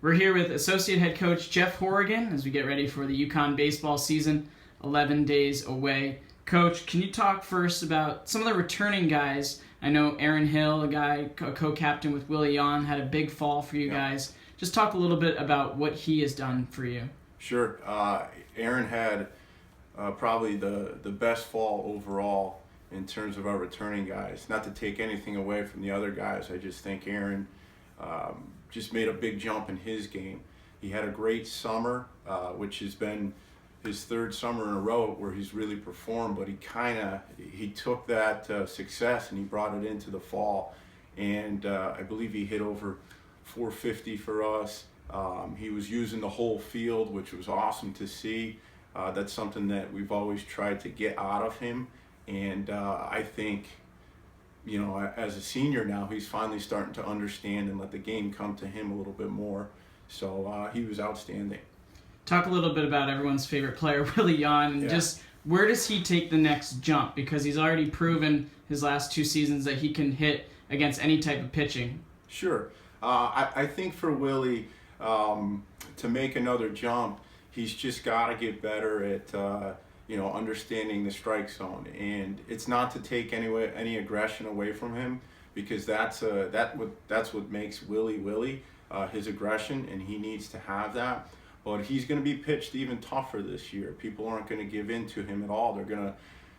We're here with Associate Head Coach Jeff Hourigan as we get ready for the UConn baseball season, 11 days away. Coach, can you talk first about some of the returning guys? I know Aaron Hill, a co-captain with Willie Leblanc, had a big fall for you guys. Just talk a little bit about what he has done for you. Sure. Aaron had probably the best fall overall in terms of our returning guys. Not to take anything away from the other guys, I just think Aaron just made a big jump in his game. He had a great summer, which has been his third summer in a row where he's really performed, but he took that success and he brought it into the fall. And I believe he hit over 450 for us. He was using the whole field, which was awesome to see. That's something that we've always tried to get out of him. And I think, you know, as a senior now, he's finally starting to understand and let the game come to him a little bit more. So he was outstanding. Talk a little bit about everyone's favorite player, Willie Leblanc, and just where does he take the next jump? Because he's already proven his last two seasons that he can hit against any type of pitching. Sure. I think for Willie, to make another jump, he's just got to get better at understanding the strike zone, and it's not to take any aggression away from him, because that's what makes Willie, his aggression, and he needs to have that. But he's going to be pitched even tougher this year. People aren't going to give in to him at all. They're going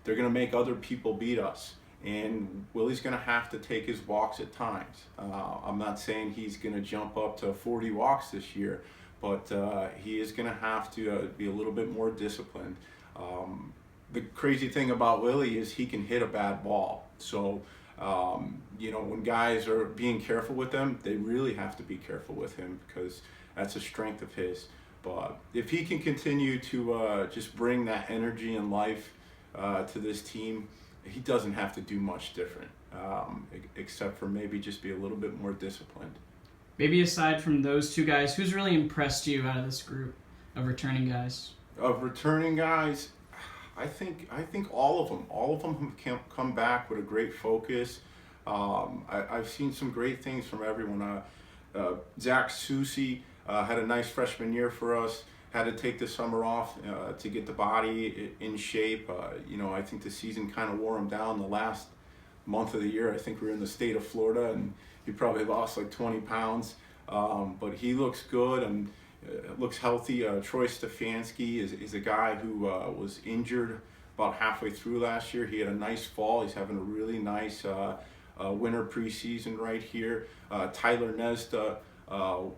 to make other people beat us. And Willie's going to have to take his walks at times. I'm not saying he's going to jump up to 40 walks this year, but he is going to have to be a little bit more disciplined. The crazy thing about Willie is he can hit a bad ball. So, when guys are being careful with them, they really have to be careful with him, because that's a strength of his. But if he can continue to just bring that energy and life to this team, he doesn't have to do much different, except for maybe just be a little bit more disciplined. Maybe aside from those two guys, who's really impressed you out of this group of returning guys? Of returning guys, I think all of them. All of them have come back with a great focus. I've seen some great things from everyone. Zach Susi had a nice freshman year for us. Had to take the summer off to get the body in shape. I think the season kind of wore him down the last month of the year. I think we were in the state of Florida, and he probably lost like 20 pounds. But he looks good and looks healthy. Troy Stefanski is a guy who was injured about halfway through last year. He had a nice fall. He's having a really nice winter preseason right here. Tyler Nesda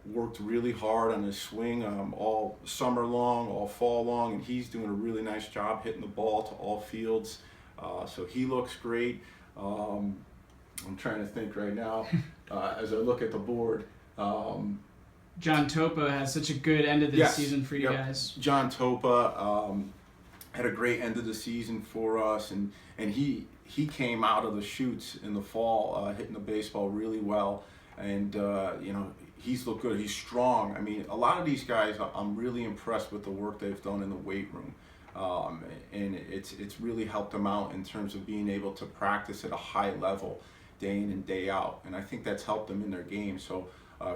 worked really hard on his swing all summer long, all fall long, and he's doing a really nice job hitting the ball to all fields. So he looks great. I'm trying to think right now as I look at the board. John Topa has such a good end of the season for you guys. John Topa had a great end of the season for us, and he came out of the chutes in the fall, hitting the baseball really well, and he's looked good. He's strong. I mean, a lot of these guys, I'm really impressed with the work they've done in the weight room, and it's really helped them out in terms of being able to practice at a high level day in and day out, and I think that's helped them in their game. So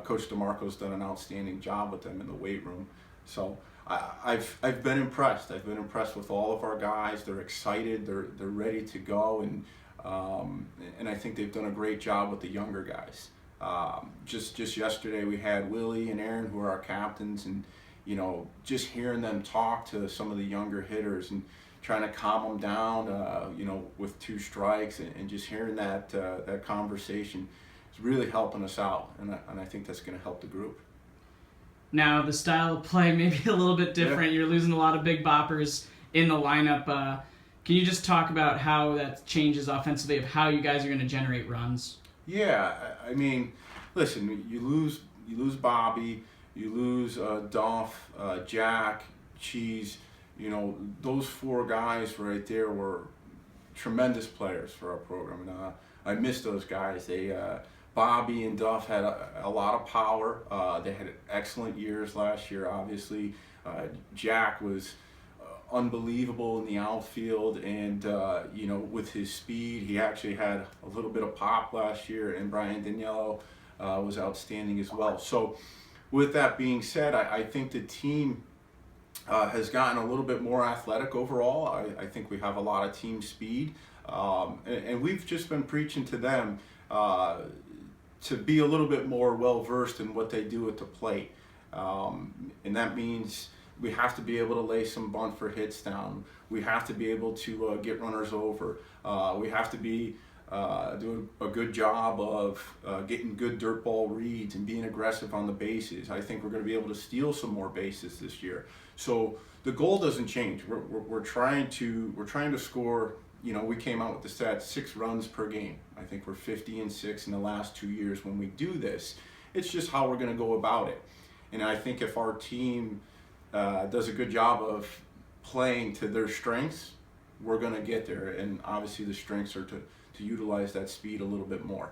Coach DeMarco's done an outstanding job with them in the weight room. So I've been impressed. I've been impressed with all of our guys. They're excited. They're ready to go, and I think they've done a great job with the younger guys. Just yesterday we had Willie and Aaron, who are our captains, and just hearing them talk to some of the younger hitters and trying to calm them down, with 2 strikes, and just hearing that conversation is really helping us out, and I think that's going to help the group. Now, the style of play may be a little bit different. Yeah. You're losing a lot of big boppers in the lineup. Can you just talk about how that changes offensively, of how you guys are going to generate runs? Yeah, I mean, listen, you lose Bobby, you lose Duff, Jack, Cheese. Those 4 guys right there were tremendous players for our program, and I miss those guys. Bobby and Duff had a lot of power. They had excellent years last year, obviously. Jack was unbelievable in the outfield, and with his speed, he actually had a little bit of pop last year, and Brian Daniello was outstanding as well. So with that being said, I think the team has gotten a little bit more athletic overall. I think we have a lot of team speed, and we've just been preaching to them to be a little bit more well versed in what they do at the plate, and that means we have to be able to lay some bunt for hits down. We have to be able to get runners over. We have to be doing a good job of getting good dirt ball reads and being aggressive on the bases. I think we're going to be able to steal some more bases this year. So the goal doesn't change. We're trying to score. We came out with the stat 6 runs per game. I think we're 50-6 in the last 2 years when we do this. It's just how we're going to go about it. And I think if our team does a good job of playing to their strengths, we're going to get there. And obviously the strengths are to utilize that speed a little bit more.